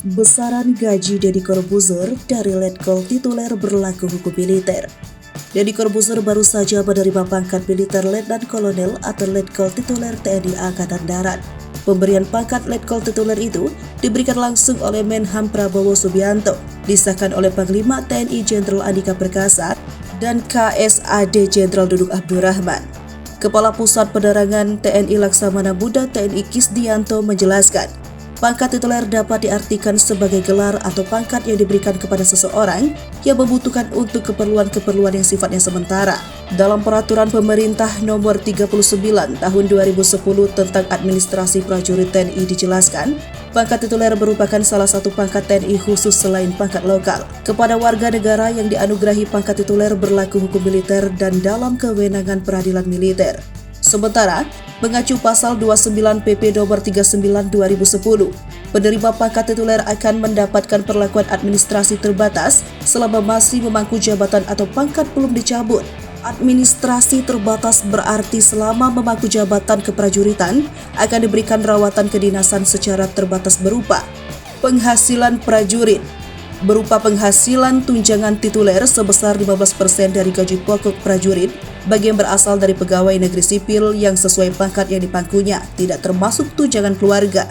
Besaran gaji Deddy Corbuzier dari Letkol tituler berlaku hukum militer. Deddy Corbuzier baru saja menerima pangkat militer Letnan Kolonel atau Letkol tituler TNI Angkatan Darat. Pemberian pangkat Letkol tituler itu diberikan langsung oleh Menhan Prabowo Subianto, disahkan oleh Panglima TNI Jenderal Andika Perkasa dan KSAD Jenderal Dudung Abdurrahman. Kepala Pusat Penerangan TNI Laksamana Muda TNI Kisdianto menjelaskan, pangkat tituler dapat diartikan sebagai gelar atau pangkat yang diberikan kepada seseorang yang membutuhkan untuk keperluan-keperluan yang sifatnya sementara. Dalam Peraturan Pemerintah Nomor 39 Tahun 2010 tentang Administrasi Prajurit TNI dijelaskan, pangkat tituler merupakan salah satu pangkat TNI khusus selain pangkat lokal. Kepada warga negara yang dianugerahi pangkat tituler berlaku hukum militer dan dalam kewenangan peradilan militer. Sementara, mengacu pasal 29 PP nomor 39 2010, penerima pangkat tituler akan mendapatkan perlakuan administrasi terbatas selama masih memangku jabatan atau pangkat belum dicabut. Administrasi terbatas berarti selama memangku jabatan keprajuritan akan diberikan rawatan kedinasan secara terbatas berupa penghasilan prajurit, berupa penghasilan tunjangan tituler sebesar 15% dari gaji pokok prajurit bagi yang berasal dari pegawai negeri sipil yang sesuai pangkat yang dipangkunya, tidak termasuk tunjangan keluarga.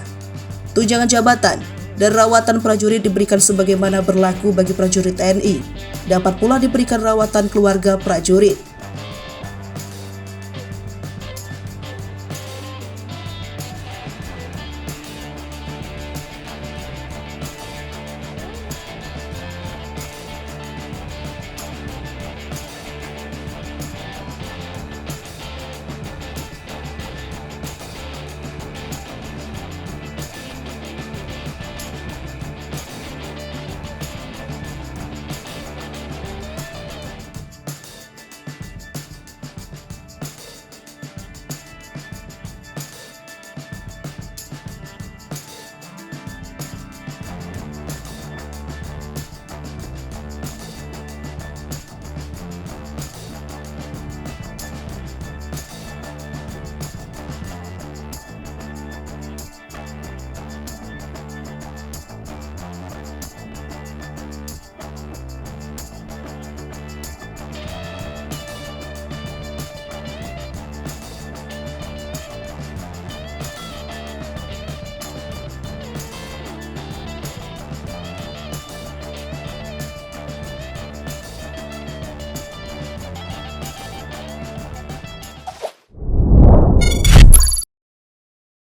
Tunjangan jabatan dan rawatan prajurit diberikan sebagaimana berlaku bagi prajurit TNI. Dapat pula diberikan rawatan keluarga prajurit.